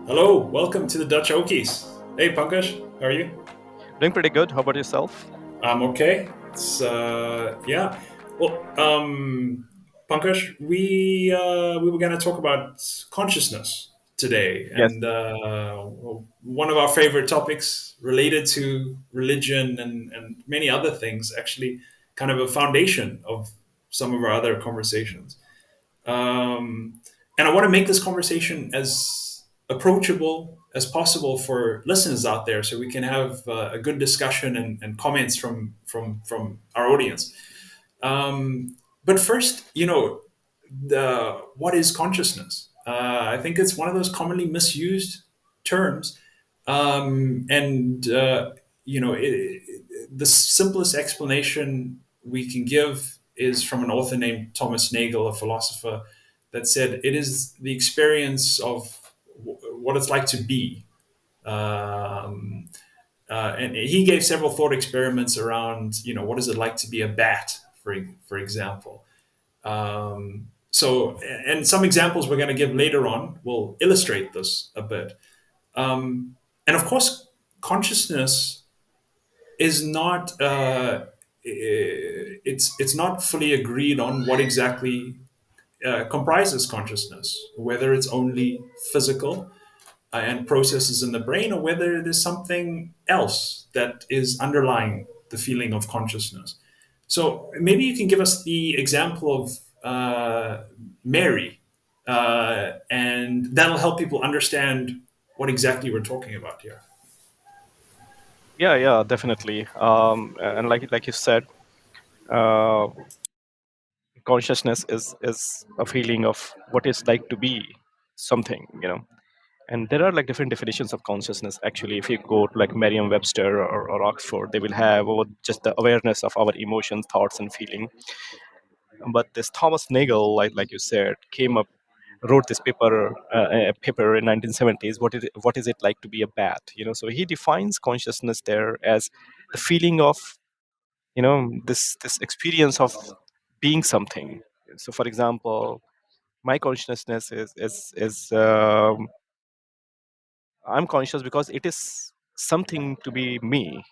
Hello, welcome to the Dutch Okies. Hey, Pankaj, how are you? Doing pretty good. How about yourself? I'm okay. It's yeah. Well, Pankaj, we were gonna talk about consciousness today, Yes. and one of our favorite topics related to religion and many other things. Actually, kind of a foundation of some of our other conversations. Um, and I want to make this conversation as approachable as possible for listeners out there, so we can have a good discussion and comments from our audience. But first, the what is consciousness? I think it's one of those commonly misused terms, and the simplest explanation we can give is from an author named Thomas Nagel, a philosopher, that said it is the experience of what it's like to be. Um, and he gave several thought experiments around, what is it like to be a bat, for example. And some examples we're going to give later on will illustrate this a bit. And of course, consciousness is not it's not fully agreed on what exactly comprises consciousness, whether it's only physical and processes in the brain, or whether there's something else that is underlying the feeling of consciousness. So maybe you can give us the example of Mary, and that'll help people understand what exactly we're talking about here. Yeah, definitely. And like you said, uh, consciousness is a feeling of what it's like to be something, And there are like different definitions of consciousness. Actually, if you go to like Merriam-Webster or Oxford, they will have just the awareness of our emotions, thoughts, and feeling. But this Thomas Nagel, like you said, wrote this paper in 1970s. What is it like to be a bat? So he defines consciousness there as the feeling of this experience of being something. So, for example, my consciousness is I'm conscious because it is something to be me,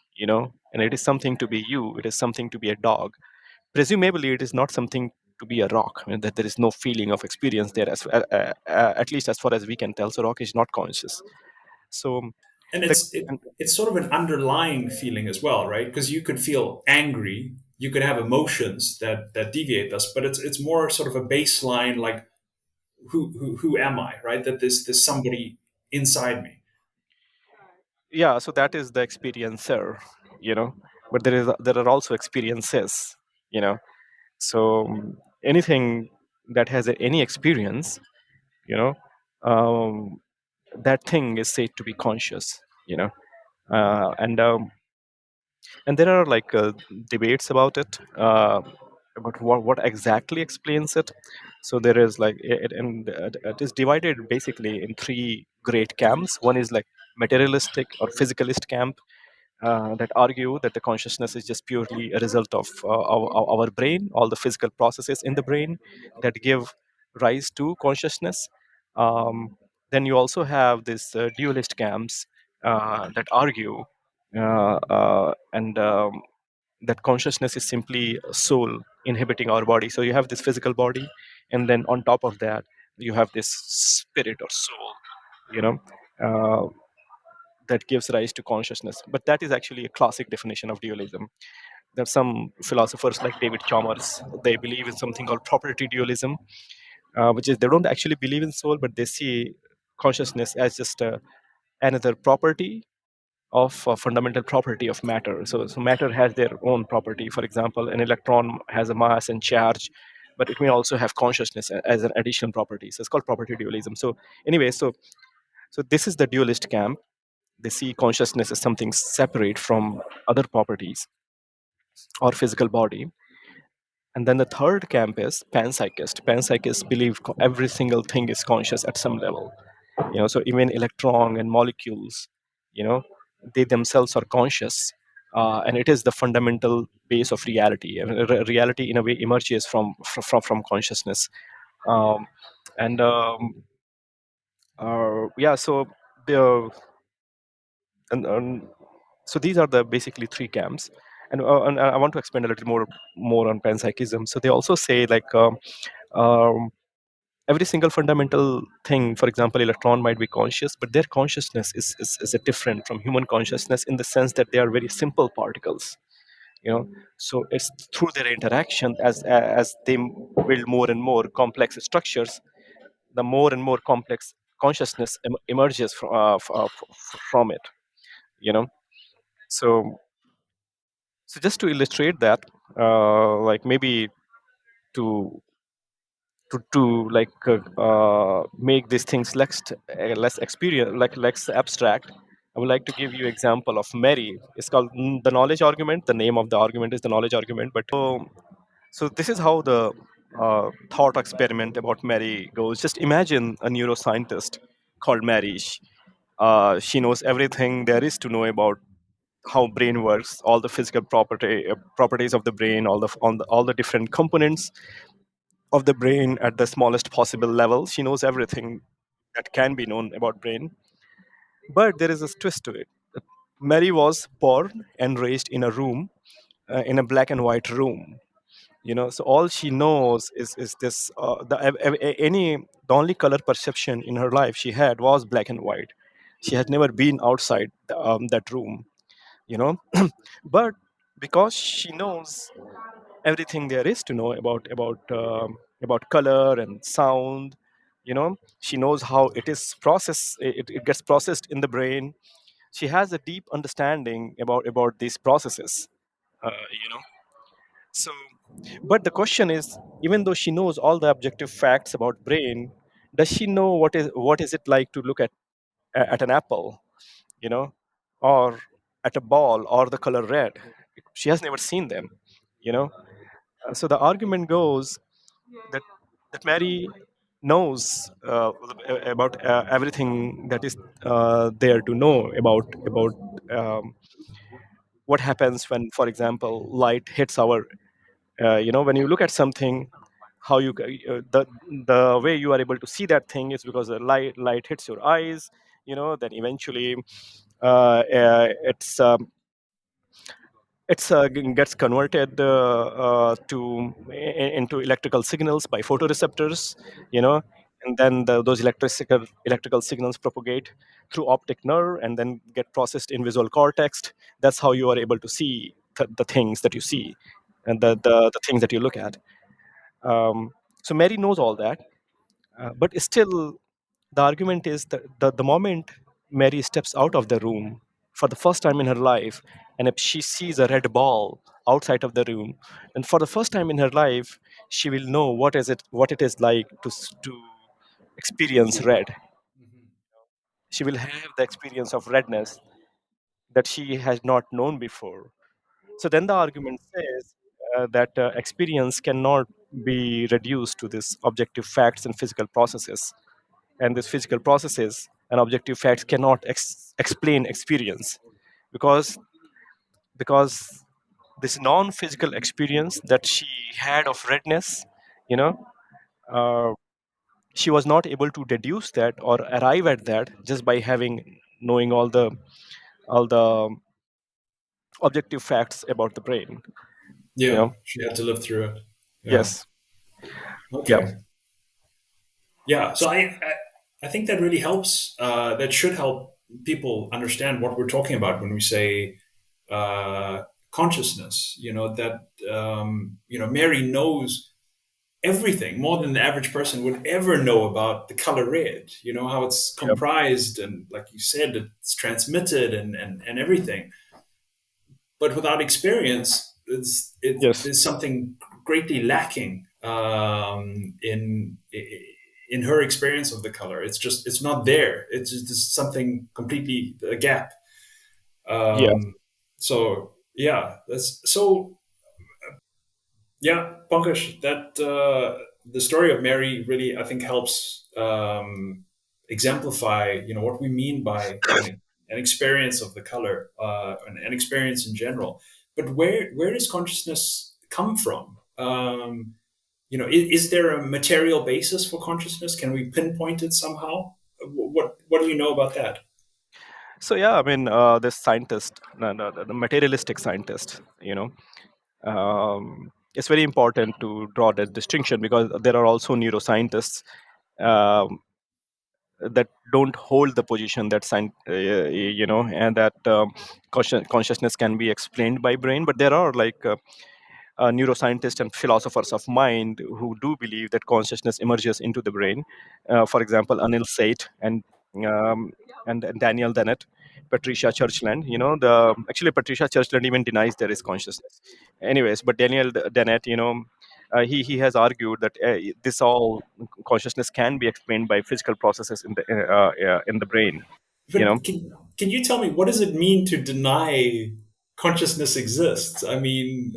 and it is something to be you. It is something to be a dog. Presumably it is not something to be a rock. That there is no feeling of experience there, at least as far as we can tell. So rock is not conscious. So And the it's sort of an underlying feeling as well, right? Because you could feel angry, you could have emotions that deviate us, but it's more sort of a baseline, like who am I, right? That there's somebody inside me. Yeah, so that is the experiencer, you know but there are also experiences, you know so anything that has any experience, you know um, that thing is said to be conscious, you know and there are like debates about it, about what exactly explains it. So there is like it is divided basically in three great camps. One is like materialistic or physicalist camp, that argue that the consciousness is just purely a result of our brain, all the physical processes in the brain that give rise to consciousness. Um, then you also have this dualist camps that argue and that consciousness is simply a soul inhabiting our body. So you have this physical body, and then on top of that, you have this spirit or soul, you know. Uh, that gives rise to consciousness. But that is actually a classic definition of dualism. There are some philosophers like David Chalmers, they believe in something called property dualism, which is they don't actually believe in soul, but they see consciousness as just another property of a fundamental property of matter. So matter has their own property. For example, an electron has a mass and charge, but it may also have consciousness as an additional property. So it's called property dualism. So anyway, so this is the dualist camp. They see consciousness as something separate from other properties or physical body. And then the third camp is panpsychist. Panpsychists believe every single thing is conscious at some level. So even electron and molecules, you know, they themselves are conscious, and it is the fundamental base of reality. I mean, reality, in a way, emerges from consciousness. Um, and Yeah, so the and so these are the basically three camps, and I want to expand a little more on panpsychism. So they also say like um, every single fundamental thing, for example, electron might be conscious, but their consciousness is a different from human consciousness in the sense that they are very simple particles. So it's through their interaction as they build more and more complex structures, the more and more complex consciousness emerges from it. You know, so just to illustrate that, like maybe to make these things less experience, like less abstract, I would like to give you example of Mary. It's called the knowledge argument. The name of the argument is the knowledge argument. But so this is how the thought experiment about Mary goes. Just imagine a neuroscientist called Mary. She knows everything there is to know about how brain works, all the physical properties of the brain, all the different components of the brain at the smallest possible level. She knows everything that can be known about brain. But there is a twist to it. Mary was born and raised in a room, in a black and white room. So all she knows is this. The only color perception in her life she had was black and white. She had never been outside that room. You know, but because she knows everything there is to know about color and sound, she knows how it is processed. It gets processed in the brain. She has a deep understanding about these processes. uh, you know so but the question is, even though she knows all the objective facts about brain, does she know what is it like to look at an apple, you know or at a ball or the color red? She has never seen them. you know so the argument goes that Mary knows about everything that is there to know about what happens when, for example, light hits our when you look at something, how the way you are able to see that thing is because the light hits your eyes. Then eventually gets converted into electrical signals by photoreceptors. you know and then those electrical signals propagate through optic nerve and then get processed in visual cortex. That's how you are able to see the things that you see, and the things that you look at. So Mary knows all that, but still, the argument is that the moment Mary steps out of the room for the first time in her life, and if she sees a red ball outside of the room, and for the first time in her life, she will know what it is like to experience red. Mhm. She will have the experience of redness that she has not known before. So then the argument says that experience cannot be reduced to this objective facts and physical processes, and these physical processes and objective facts cannot explain experience, because because this non-physical experience that she had of redness, you know uh, she was not able to deduce that or arrive at that just by knowing all the objective facts about the brain. you Yeah, know she had to live through it. Yeah. yes. Yeah. Okay. Yeah. So I think that really helps. That should help people understand what we're talking about when we say consciousness. That Mary knows everything more than the average person would ever know about the color red. How it's Yeah. comprised, and like you said, it's transmitted and everything. But without experience, Yes. there's something greatly lacking in her experience of the color. It's not there. It's just something completely a gap. Yeah. So yeah, that's so yeah, Pankaj, that the story of Mary really, I think, helps exemplify, what we mean by an experience of the color, an experience in general. But where does consciousness come from? Is there a material basis for consciousness? Can we pinpoint it somehow? What do you know about that? So yeah, I mean, this scientist, the materialistic scientist, it's very important to draw that distinction, because there are also neuroscientists um, that don't hold the position that and that consciousness can be explained by brain. But there are like neuroscientists and philosophers of mind who do believe that consciousness emerges into the brain. For example, Anil Sait um, and Daniel Dennett, Patricia Churchland. The actually Patricia Churchland even denies there is consciousness. Anyways, but Daniel Dennett, he has argued that this all consciousness can be explained by physical processes in the brain. You know, But can you tell me, what does it mean to deny consciousness exists? I mean,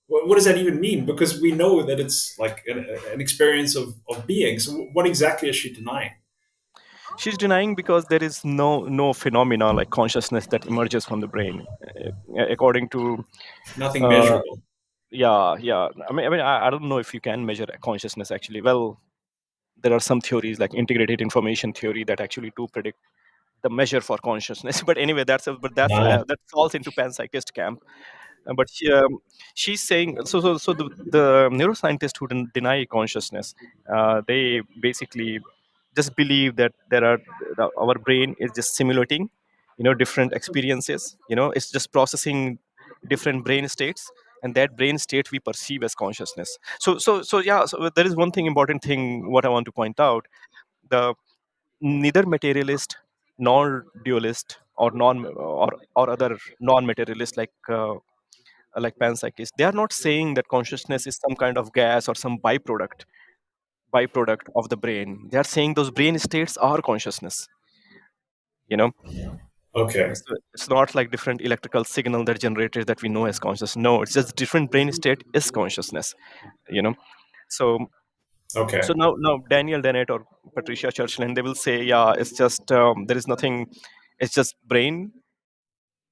what does that even mean? Because we know that it's like an experience of being. So what exactly is she denying? she's denying because there is no phenomena like consciousness that emerges from the brain, according to Nothing uh, measurable. yeah. I don't know if you can measure consciousness actually. Well, there are some theories like integrated information theory that actually do predict the measure for consciousness. But anyway, Ah, that falls into panpsychist camp. But she's saying, so the neuroscientists who deny consciousness, they basically just believe that our brain is just simulating different experiences. It's just processing different brain states, and that brain state we perceive as consciousness. So yeah, so there is one thing, important thing, what I want to point out. The neither materialist nor dualist or or other non-materialist like panpsychists, they are not saying that consciousness is some kind of gas or some byproduct of the brain. They are saying those brain states are consciousness. You know, okay, it's not like different electrical signal that generated that we know as conscious. No, it's just different brain state is consciousness. You know, so okay, now Daniel Dennett or Patricia Churchland, they will say, yeah, it's just there is nothing. It's just brain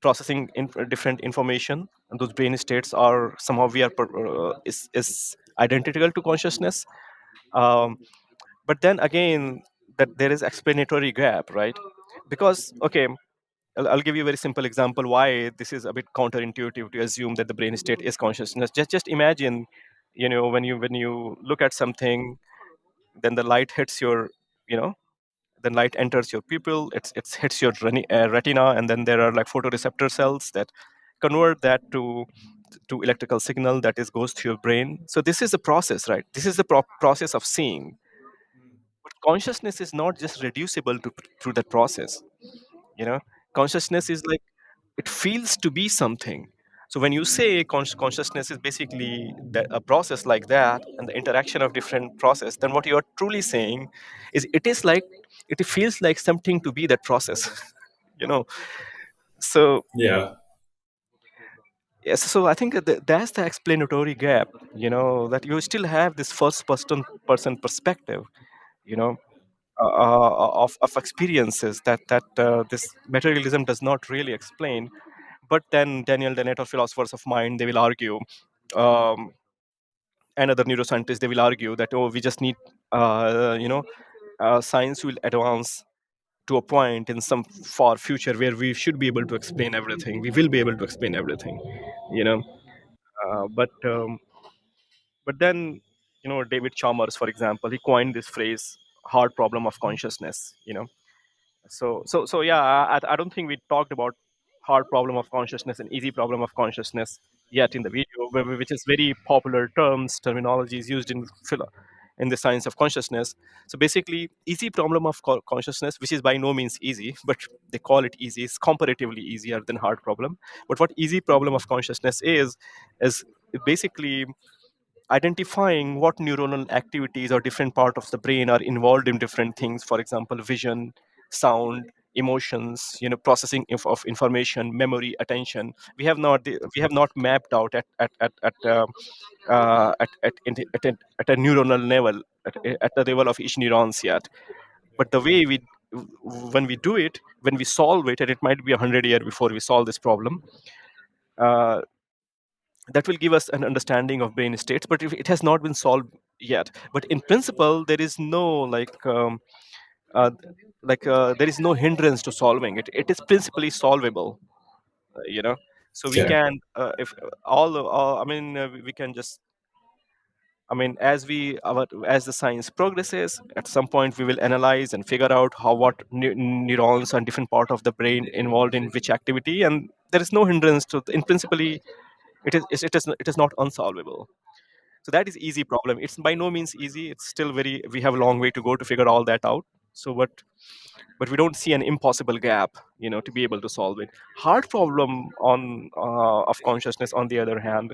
processing different information, and those brain states are somehow is identical to consciousness. um, but then again, that there is explanatory gap, right? Because okay, I'll give you a very simple example why this is a bit counterintuitive to assume that the brain state is consciousness. Just imagine, when you look at something, then the light hits your, you know then light enters your pupil, it's hits your retina, and then there are like photoreceptor cells that convert that to electrical signal that is goes to your brain. So this is the process, right? This is the process of seeing. But consciousness is not just reducible to through that process. you know Consciousness is like, it feels to be something. So when you say consciousness is basically a process like that, and the interaction of different process, then what you are truly saying is it feels like something to be that process. you know so yeah, yes, so I think that's the explanatory gap, that you still have this first person perspective, you know of experiences that this materialism does not really explain. But then Daniel Dennett or philosophers of mind, they will argue, um, and other neuroscientists, they will argue that, oh, we just need science will advance to a point in some far future where we should be able to explain everything, we will be able to explain everything. you know but then, David Chalmers, for example, he coined this phrase, hard problem of consciousness. So yeah, I don't think we talked about hard problem of consciousness and easy problem of consciousness yet in the video, which is very popular terminologies used in the science of consciousness. So basically, easy problem of consciousness, which is by no means easy, but they call it easy, is comparatively easier than hard problem. But what easy problem of consciousness is basically identifying what neuronal activities or different part of the brain are involved in different things. For example, vision, sound, emotions, processing of information, memory, attention. We have not mapped out at a neuronal level, at the level of each neurons yet. But the way when we do it, when we solve it, and it might be 100 years before we solve this problem, uh, that will give us an understanding of brain states. But if it has not been solved yet, but in principle, there is no like uh, there is no hindrance to solving it. It is principally solvable, you know. So we Okay. can, if all I mean, we can just, I mean, as the science progresses, at some point we will analyze and figure out how what neurons and different part of the brain involved in which activity, and there is no hindrance to. In principally, it is not unsolvable. So that is easy problem. It's by no means easy. It's still very. We have a long way to go to figure all that out. So, but we don't see an impossible gap, to be able to solve it. Hard problem on of consciousness, on the other hand,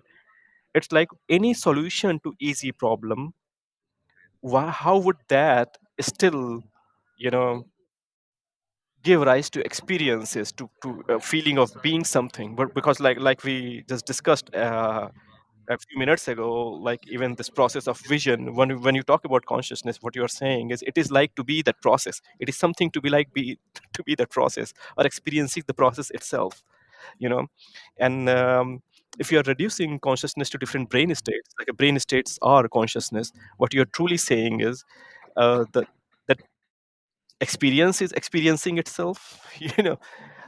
it's like any solution to easy problem, how would that still you know give rise to experiences, to a feeling of being something? But because like we just discussed a few minutes ago, like even this process of vision, when you talk about consciousness, what you're saying is it is like to be that process. It is something to be like, be to be that process, or experiencing the process itself, you know and if you're reducing consciousness to different brain states, like a brain states are consciousness, what you're truly saying is that experience is experiencing itself.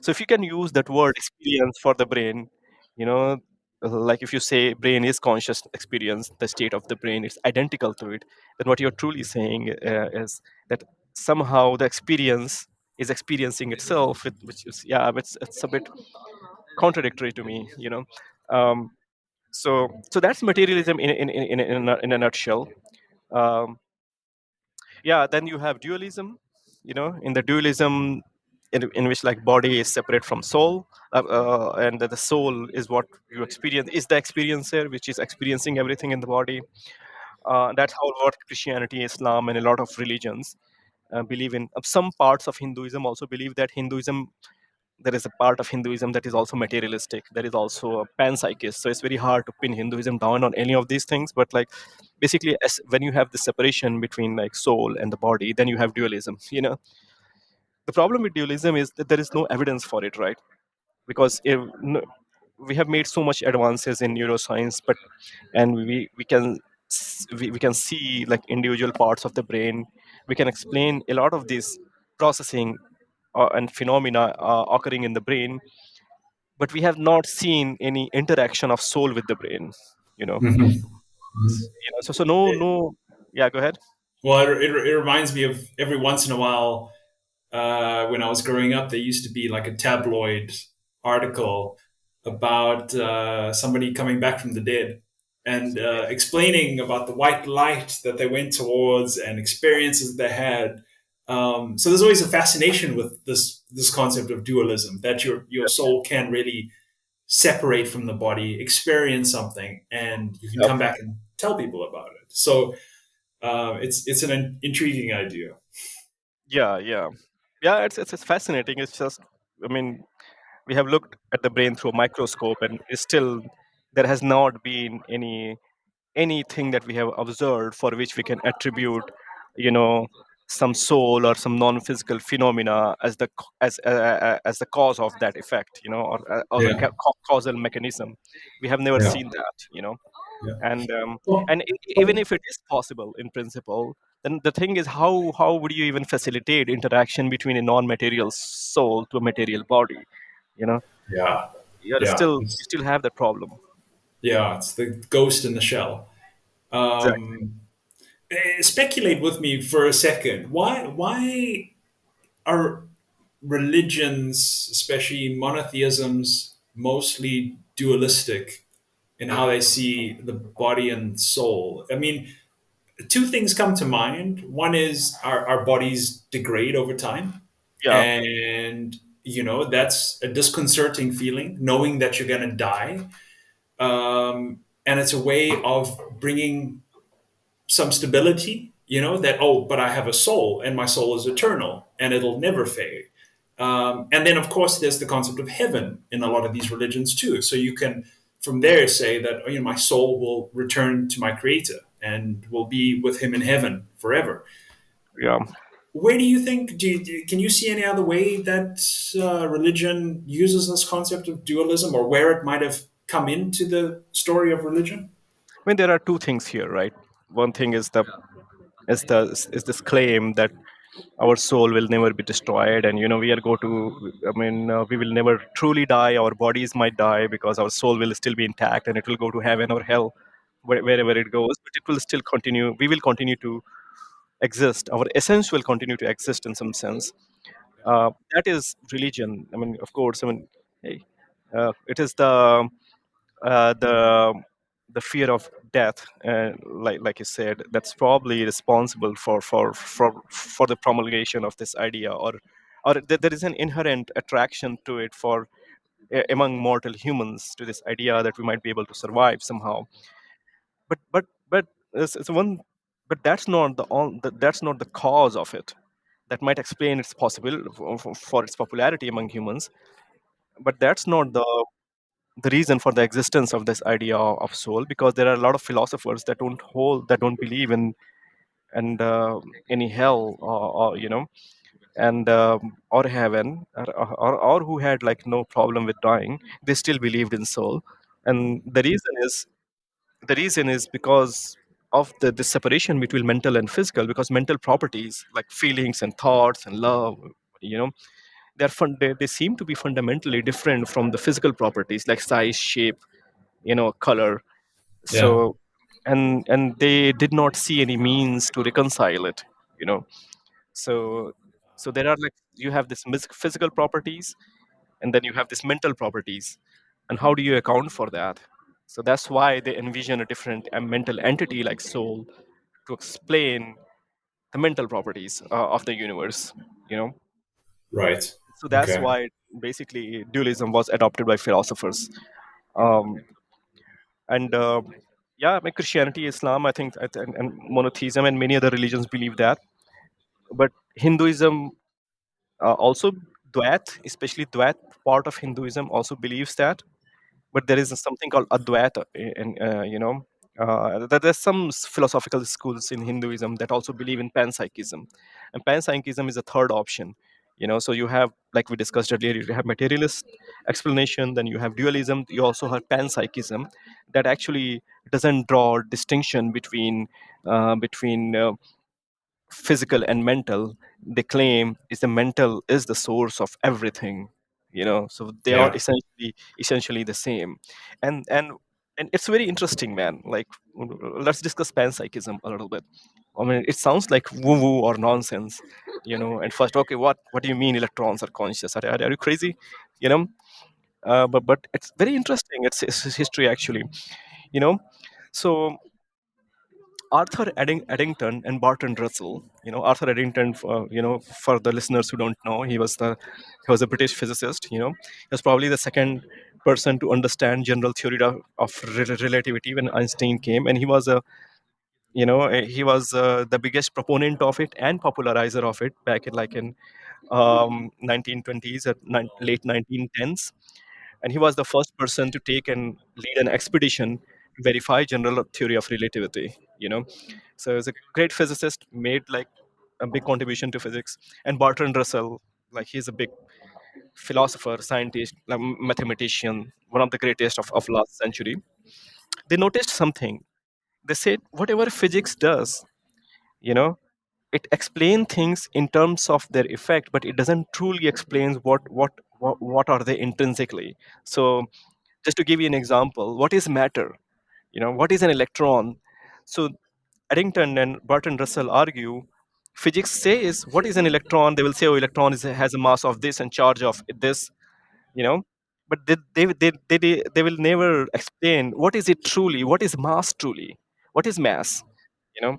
So if you can use that word experience for the brain, you know like if you say brain is conscious experience, the state of the brain is identical to it, then what you're truly saying is that somehow the experience is experiencing itself, which is, yeah, it's a bit contradictory to me. um, so that's materialism in a nutshell. um, yeah, then you have dualism. In the dualism, in which like body is separate from soul, and that the soul is what you experience, is the experiencer, which is experiencing everything in the body. That's how what Christianity, Islam, and a lot of religions believe in. Some parts of Hinduism also believe that Hinduism, there is a part of Hinduism that is also materialistic. There is also a panpsychist. So it's very hard to pin Hinduism down on any of these things. But like basically, when you have the separation between like soul and the body, then you have dualism. The problem with dualism is that there is no evidence for it, right? Because we have made so much advances in neuroscience, but and we can see like individual parts of the brain. We can explain a lot of this processing and phenomena occurring in the brain, but we have not seen any interaction of soul with the brain. you know Mhm. Mhm. so no. Yeah, go ahead. Well, it reminds me of every once in a while when I was growing up, there used to be like a tabloid article about somebody coming back from the dead and explaining about the white light that they went towards and experiences they had. So there's always a fascination with this concept of dualism, that your soul can really separate from the body, experience something, and you can Yep. come back and tell people about it. So it's an intriguing idea. Yeah, yeah, yeah. It's fascinating. It's just, I mean, we have looked at the brain through a microscope, and still there has not been anything that we have observed for which we can attribute, you know, some soul or some non-physical phenomena as as the cause of that effect, or the Yeah, causal mechanism. We have never yeah, seen that, yeah. and Well, even if it is possible in principle, then the thing is, how would you even facilitate interaction between a non-material soul to a material body? You know, yeah, yeah. you still have that problem. Yeah, it's the ghost in the shell. Exactly. Speculate with me for a second. Why are religions, especially monotheisms, mostly dualistic in how they see the body and soul? I mean, two things come to mind. One is our bodies degrade over time, Yeah, and that's a disconcerting feeling, knowing that you're going to die. And it's a way of bringing some stability, that, oh, but I have a soul and my soul is eternal and it'll never fade. And then, of course, there's the concept of heaven in a lot of these religions too. So you can, from there, say that, my soul will return to my creator and will be with him in heaven forever. yeah. Where do you think, can you see any other way that religion uses this concept of dualism, or where it might have come into the story of religion? I mean, there are two things here, right? One thing is this claim that our soul will never be destroyed, and we are go to, we will never truly die. Our bodies might die because our soul will still be intact, and it will go to heaven or hell, wherever it goes, but it will still continue. We will continue to exist. Our essence will continue to exist in some sense. That is religion. Of course, hey, it is uh, the the fear of death, like you said, that's probably responsible for the promulgation of this idea, or there is an inherent attraction to it for among mortal humans to this idea that we might be able to survive somehow. But it's one, but that's not that's not the cause of it. That might explain its possible for its popularity among humans, but that's not the reason for the existence of this idea of soul, because there are a lot of philosophers that don't believe in and any hell, or and or heaven, or who had like no problem with dying. They still believed in soul, and the reason is because of the separation between mental and physical, because mental properties like feelings and thoughts and love, you know they seem to be fundamentally different from the physical properties like size, shape, color. Yeah. So, and they did not see any means to reconcile it, you know so so there are like, you have this physical properties, and then you have this mental properties, and how do you account for that? So that's why they envision a different mental entity like soul to explain the mental properties of the universe, you know Right. so that's Okay. why basically dualism was adopted by philosophers. um, and yeah, Christianity, Islam, I think, and monotheism and many other religions believe that. But Hinduism also, Dwat, especially Dwat part of Hinduism, also believes that. But there is something called Advaita, and there's some philosophical schools in Hinduism that also believe in Panpsychism, and Panpsychism is a third option. So you have, like we discussed earlier, you have materialist explanation, then you have dualism, you also have Panpsychism, that actually doesn't draw distinction between physical and mental. They claim is the mental is the source of everything. So they are Yeah. essentially the same. And and and it's very interesting, man. Like, let's discuss panpsychism a little bit. It sounds like woo woo or nonsense. And first, okay, what do you mean electrons are conscious? Are you crazy? you know but it's very interesting. It's history, actually. you know so Arthur Eddington and Barton Russell. Arthur Eddington, for the listeners who don't know, he was a British physicist. He was probably the second person to understand general theory of relativity when Einstein came, and he was the biggest proponent of it and popularizer of it back in 1920s, at late 1910s. And he was the first person to take and lead an expedition to verify general theory of relativity. So he's a great physicist, made like a big contribution to physics. And Barton Russell, like, he's a big philosopher, scientist, like mathematician, one of the greatest of last century. They noticed something. They said whatever physics does, you know it explains things in terms of their effect, but it doesn't truly explain what are they intrinsically. So, just to give you an example, what is matter? What is an electron? So Eddington and Barton Russell argue, physics says what is an electron. They will say, oh, electron has a mass of this and charge of this, you know but they will never explain what is it truly, what is mass truly, what is mass. you know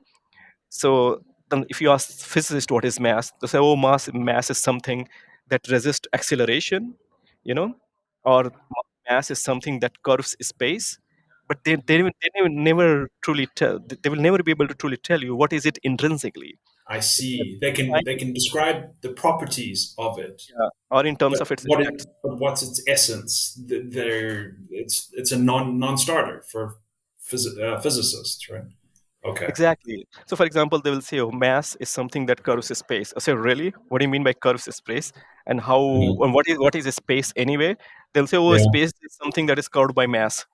so then, if you ask physicists what is mass, they say, "Oh, mass is something that resists acceleration, you know, or mass is something that curves space." But they never truly tell. They will never be able to truly tell you what is it intrinsically, I see. They can describe the properties of it, or in terms but of its effects. what's its essence? It's a non-starter for physicists, right? Okay. Exactly. So, for example, they will say, "Oh, mass is something that curves space." I say, "Really? What do you mean by curves space? And how? Mhm. And what is a space anyway?" They'll say, "Oh, Yeah. space is something that is curved by mass."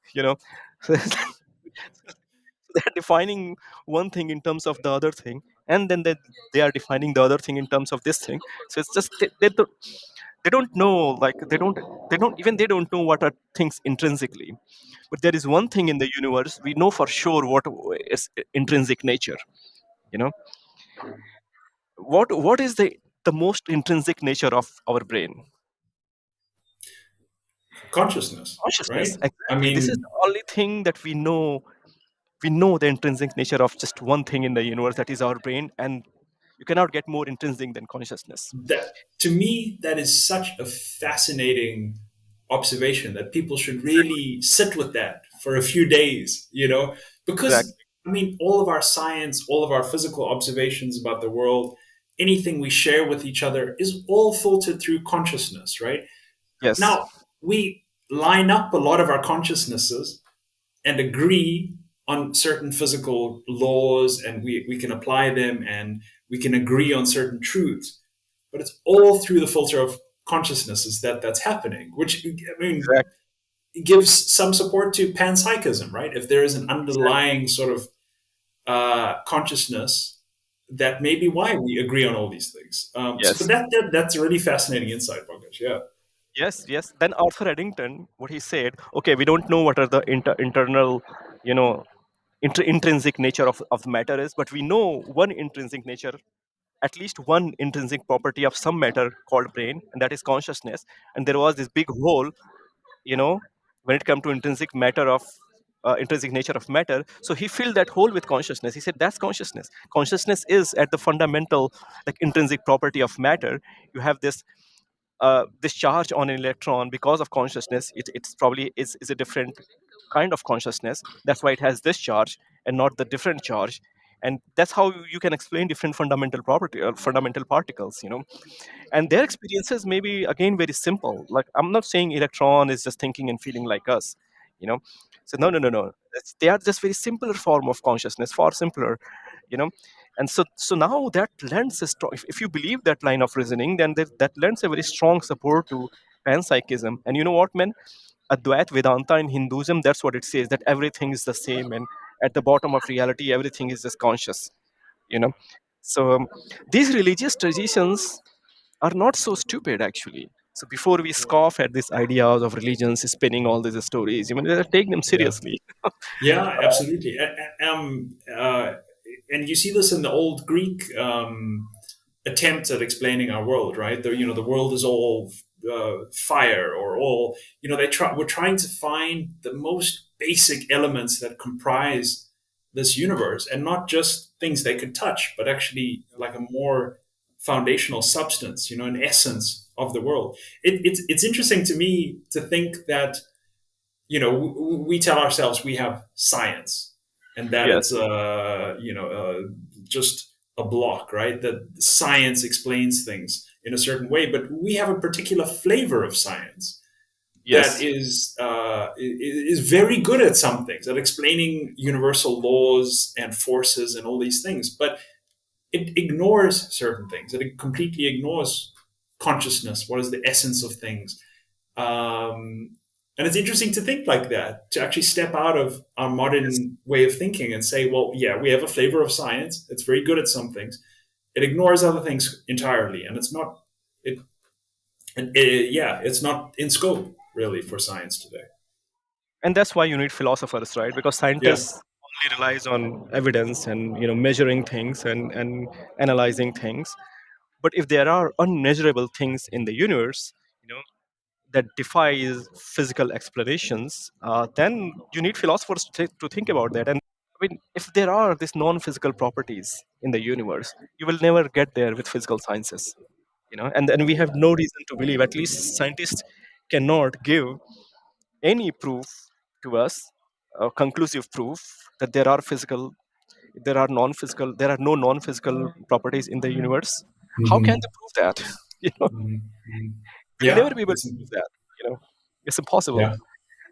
So they're defining one thing in terms of the other thing, and then they are defining the other thing in terms of this thing. So it's just they don't know, like they don't know what are things intrinsically. But there is one thing in the universe we know for sure, what is intrinsic nature. You know, what is the most intrinsic nature of our brain? Consciousness, Consciousness, right? I exactly. This is mean, the only thing that we know. We know the intrinsic nature of just one thing in the universe, that is our brain, and you cannot get more intrinsic than consciousness. that to me, that is such a fascinating observation that people should really sit with that for a few days, because Exactly. I mean, all of our science, all of our physical observations about the world, anything we share with each other is all filtered through consciousness, right? Yes. Now, we line up a lot of our consciousnesses and agree on certain physical laws, and we can apply them, and we can agree on certain truths, but it's all through the filter of consciousnesses that's happening, which, I mean, Exactly. gives some support to panpsychism, right? If there is an underlying sort of consciousness, that may be why we agree on all these things. But Yes. that's a really fascinating insight, Pankaj. Yeah. Yes. Yes. Then Arthur Eddington, what he said, okay, we don't know what are the internal, you know, intrinsic nature of matter is, but we know one intrinsic nature, at least one intrinsic property of some matter called brain, and that is consciousness. And there was this big hole, you know, when it comes to intrinsic nature of matter. So he filled that hole with consciousness. He said that's consciousness. Consciousness is at the fundamental, like, intrinsic property of matter. You have this charge on an electron because of consciousness. It's probably is a different kind of consciousness. That's why it has this charge and not the different charge. And that's how you can explain different fundamental property or fundamental particles. And their experiences may be again very simple. Like, I'm not saying electron is just thinking and feeling like us. you know so no, no, no, no. They are just very simpler form of consciousness, far simpler. you know and so now that lends a strong, if you believe that line of reasoning, then that lends a very strong support to panpsychism. And you know what, man? Advait Vedanta in Hinduism, that's what it says, that everything is the same, and at the bottom of reality everything is just conscious. you know so these religious traditions are not so stupid, actually. So before we scoff at these ideas of religions spinning all these stories, take them Yeah. seriously. Yeah, absolutely. And you see this in the old Greek attempts at explaining our world, right? The world is all fire, or all, we're trying to find the most basic elements that comprise this universe, and not just things they could touch, but actually like a more foundational substance, an essence of the world. It's interesting to me to think that we tell ourselves we have science, and that Yes, it's just a block, right? That science explains things in a certain way, but we have a particular flavor of science that yes, is very good at some things, at explaining universal laws and forces and all these things, but it ignores certain things. It completely ignores consciousness. What is the essence of things? And it's interesting to think like that, to actually step out of our yes. modern way of thinking and say, well, yeah, we have a flavor of science. It's very good at some things. It ignores other things entirely. And it's not, yeah, it's not in scope really for science today. And that's why you need philosophers, right? Because Yeah. scientists only relies on evidence and measuring things and analyzing things. But if there are unmeasurable things in the universe, you know, that defies physical explanations, then you need philosophers to think about that. And I mean, if there are these non-physical properties in the universe, you will never get there with physical sciences. And we have no reason to believe, at least scientists cannot give any proof to us, conclusive proof, that there are no non-physical properties in the universe. How can they Hmm. prove that? you know Hmm. we'll never Yeah. be able to prove that. It's impossible. Yeah.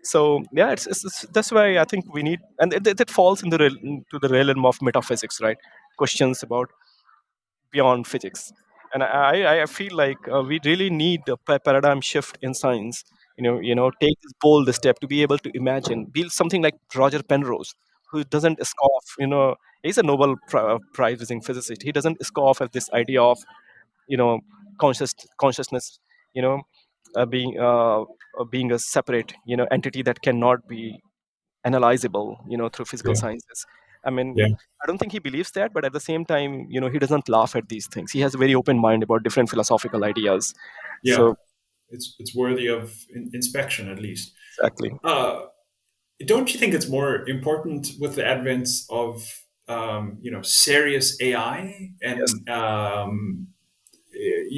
So yeah, that's why I think we need, and it falls into the realm of metaphysics, right? Questions about beyond physics. And I feel like we really need a paradigm shift in science. Take this bold step to be able to imagine, build something like Roger Penrose. who doesn't scoff. He's a Nobel Prize winning physicist. He doesn't scoff at this idea of you know consciousness, you know, being a separate entity that cannot be analyzable through physical Yeah. sciences. I mean, Yeah. I don't think he believes that, but at the same time, he doesn't laugh at these things. He has a very open mind about different philosophical ideas. Yeah. So It's worthy of inspection at least. exactly. Uh, don't you think it's more important with the advent of serious AI Yes. and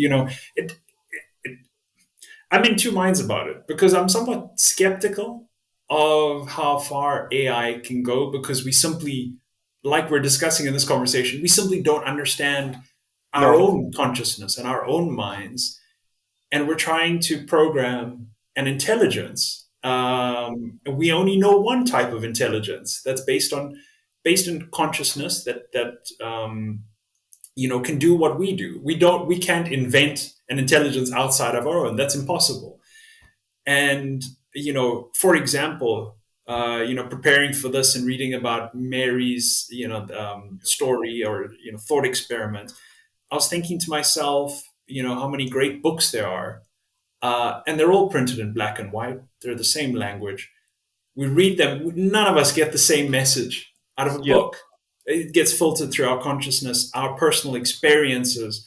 you know it, I'm in two minds about it because I'm somewhat skeptical of how far AI can go because we simply, like we're discussing in this conversation, we simply don't understand our No. own consciousness and our own minds, and we're trying to program an intelligence. We only know one type of intelligence that's based on consciousness that can do what we do. We can't invent an intelligence outside of our own. That's impossible. And for example, preparing for this and reading about Mary's story or thought experiment, I was thinking to myself, how many great books there are, and they're all printed in black and white. They're the same language. We read them. None of us get the same message out of a Yeah. book. It gets filtered through our consciousness, our personal experiences.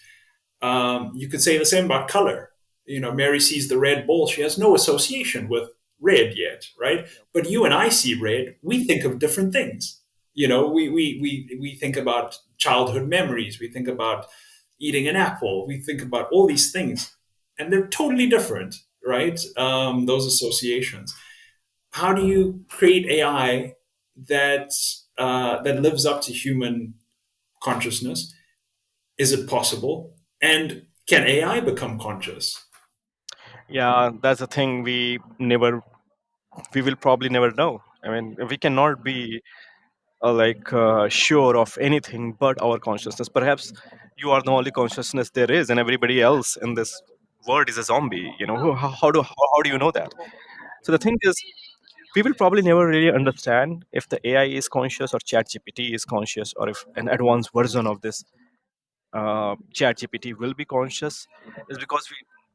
You could say the same about color. Mary sees the red ball. She has no association with red yet, right? But you and I see red. We think of different things. We think about childhood memories. We think about eating an apple. We think about all these things, and they're totally different, right? Those associations. How do you create AI that lives up to human consciousness? Is it possible? And can AI become conscious? Yeah, that's the thing. We will probably never know. I mean, we cannot be sure of anything but our consciousness. Perhaps you are the only consciousness there is, and everybody else in this world is a zombie. How do you know that? So the thing is, we will probably never really understand if the AI is conscious or ChatGPT is conscious, or if an advanced version of this ChatGPT will be conscious. Is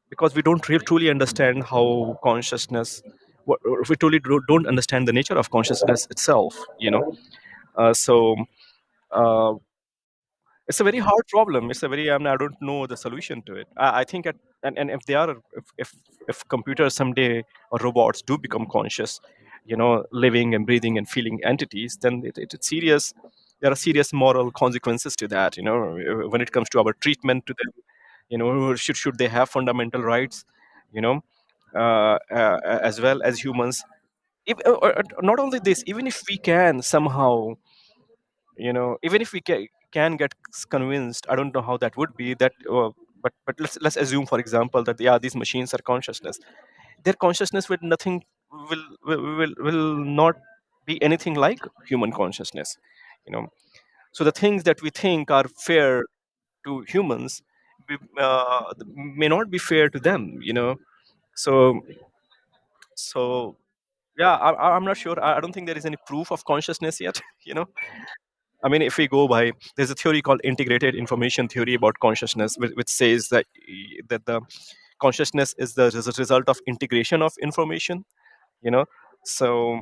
because we don't really truly understand how consciousness. We truly don't understand the nature of consciousness itself. So uh, it's a very hard problem. It's a very I don't know the solution to it. I think and if they are if computers someday or robots do become conscious, living and breathing and feeling entities, then it's serious. There are serious moral consequences to that. When it comes to our treatment to them. Should they have fundamental rights? You know, as well as humans. Not only this, even if we can somehow even if we can get convinced, I don't know how that would be that but let's assume, for example, that yeah, these machines are consciousness. Their consciousness with nothing will not be anything like human consciousness. you know so the things that we think are fair to humans may not be fair to them. So so yeah, I'm not sure. I don't think there is any proof of consciousness yet. I mean, if we go by, there's a theory called integrated information theory about consciousness, which says that the consciousness is the result of integration of information. You know, so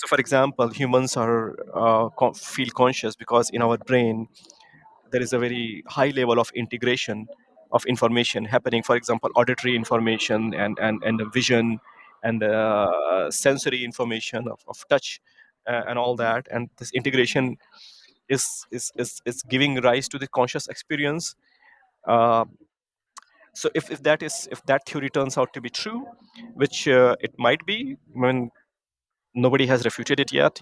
for example, humans are feel conscious because in our brain there is a very high level of integration of information happening. For example, auditory information and the vision and the sensory information of touch and all that, and this integration is giving rise to the conscious experience. Uh, so if that theory turns out to be true, which it might be, when nobody has refuted it yet,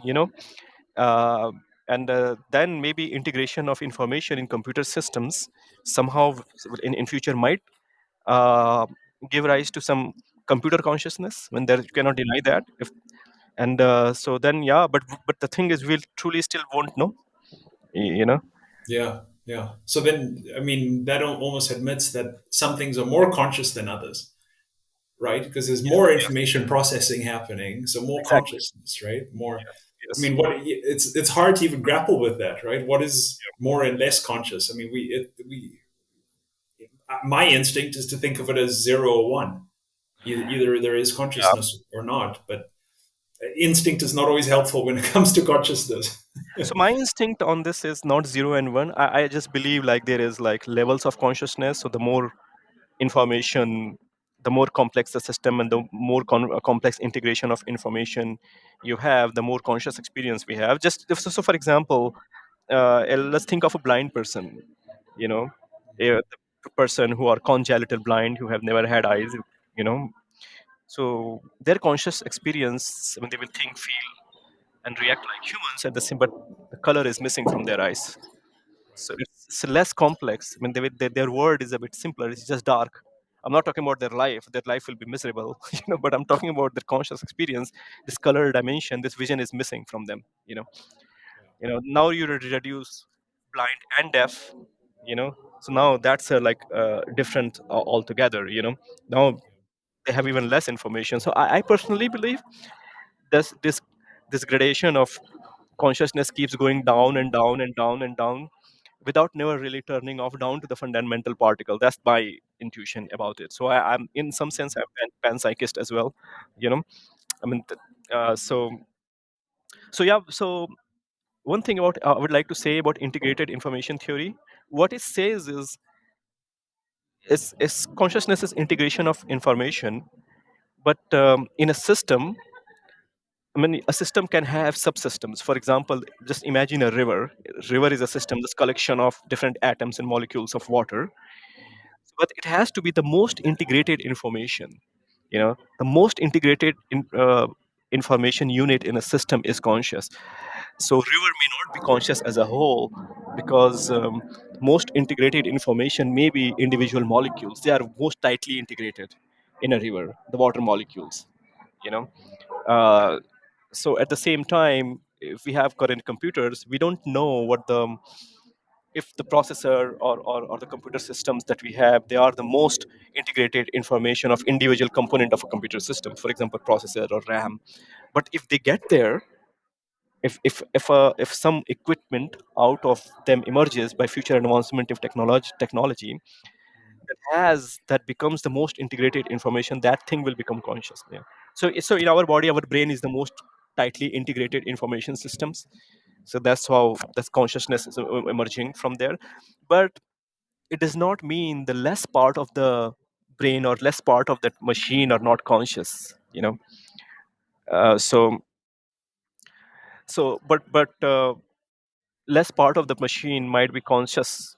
uh, and then maybe integration of information in computer systems somehow in future might uh, give rise to some computer consciousness, when there you cannot deny that. If and so then yeah, but the thing is, we'll truly still won't know. You know. Yeah, yeah. So then, I mean, that almost admits that some things are more conscious than others, right? Because there's Yes, more yes, information processing happening, so more exactly. consciousness, right? More. I Yes. mean, it's hard to even grapple with that, right? What is more and less conscious? I mean, we my instinct is to think of it as zero or one. Either there is Yeah. consciousness or not, but instinct is not always helpful when it comes to consciousness. So my instinct on this is not zero and one. I just believe like there is like levels of consciousness. So the more information, the more complex the system, and the more complex integration of information you have, the more conscious experience we have. Just so for example, let's think of a blind person. You know, the person who are congenital blind, who have never had eyes. You know, so their conscious experience, when they will think, feel, and react like humans at the same, but the color is missing from their eyes. So it's less complex. I mean, their world is a bit simpler. It's just dark. I'm not talking about their life. Their life will be miserable, but I'm talking about their conscious experience. This color dimension, this vision is missing from them. Now you reduce blind and deaf. You know, so now that's different altogether. Now they have even less information. So I personally believe this gradation of consciousness keeps going down and down and down and down without never really turning off down to the fundamental particle. That's my intuition about it. So I'm in some sense I'm panpsychist as well. You know, I mean, so yeah. So one thing about I would like to say about integrated information theory. What it says is consciousness is integration of information, but in a system. I mean, a system can have subsystems. For example, just imagine a river. River is a system, this collection of different atoms and molecules of water, but it has to be the most integrated information. The most integrated information unit in a system is conscious. So river may not be conscious as a whole, because most integrated information may be individual molecules. They are most tightly integrated in a river, the water molecules. you know uh, so at the same time, if we have current computers, we don't know what the if the processor or the computer systems that we have, they are the most integrated information of individual component of a computer system, for example processor or ram. But if they get there, if some equipment out of them emerges by future advancement of technology that becomes the most integrated information, that thing will become conscious. Yeah. So in our body, our brain is the most tightly integrated information systems. So that's how that's consciousness is emerging from there. But it does not mean the less part of the brain or less part of that machine are not conscious. Uh, so so but but uh, less part of the machine might be conscious,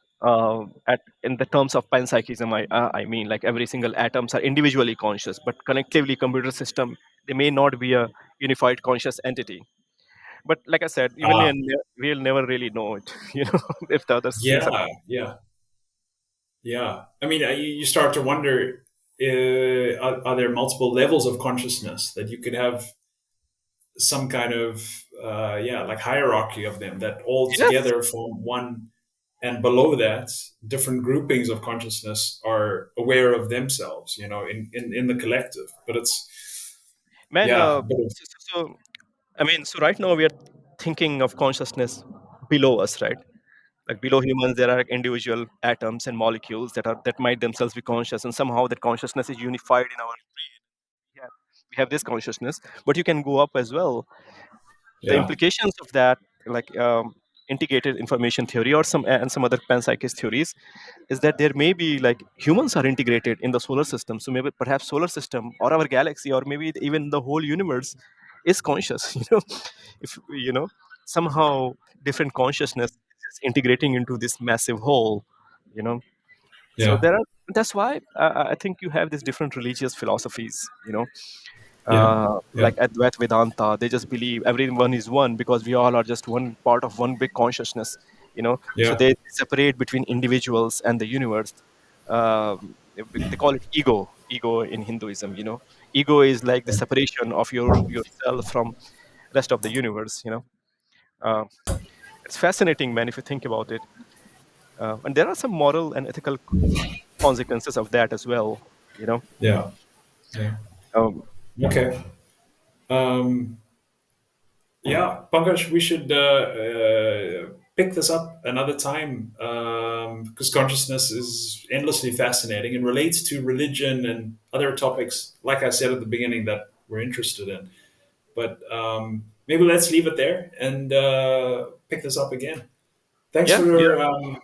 at in the terms of panpsychism. I mean, like every single atoms are individually conscious, but collectively computer system, they may not be a unified conscious entity. But like I said, Ah, we'll never really know it. If the other things are. yeah, yeah, yeah. I mean, you start to wonder: are there multiple levels of consciousness that you could have some kind of like hierarchy of them that all Yes. together form one, and below that, different groupings of consciousness are aware of themselves, in the collective. But it's Man, yeah, but I mean, so right now we are thinking of consciousness below us, right? Like below humans, there are individual atoms and molecules that might themselves be conscious, and somehow that consciousness is unified in our brain. We have this consciousness, but you can go up as well. The yeah, implications of that, like integrated information theory or some other panpsychist theories, is that there may be like humans are integrated in the solar system. So maybe perhaps solar system or our galaxy or maybe even the whole universe is conscious. If somehow different consciousness is integrating into this massive whole. you know so yeah, there are that's why I think you have these different religious philosophies. yeah, yeah, Like Advait Vedanta, they just believe everyone is one because we all are just one part of one big consciousness. So yeah, they separate between individuals and the universe. They call it ego in Hinduism. Ego is like the separation of yourself from rest of the universe. Uh, it's fascinating, man, if you think about it. And there are some moral and ethical consequences of that as well. You know. yeah, yeah. Um, Okay. Um, Yeah, Pankaj, we should pick this up another time because consciousness is endlessly fascinating and relates to religion and other topics, like I said at the beginning, that we're interested in. But maybe let's leave it there and pick this up again. Thanks Yeah, for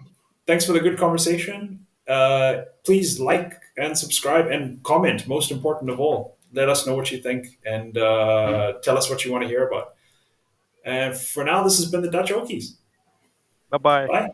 thanks for the good conversation. Please like and subscribe and comment. Most important of all, let us know what you think and tell us what you want to hear about. And for now, this has been the Dutch Okies. bye bye. Bye.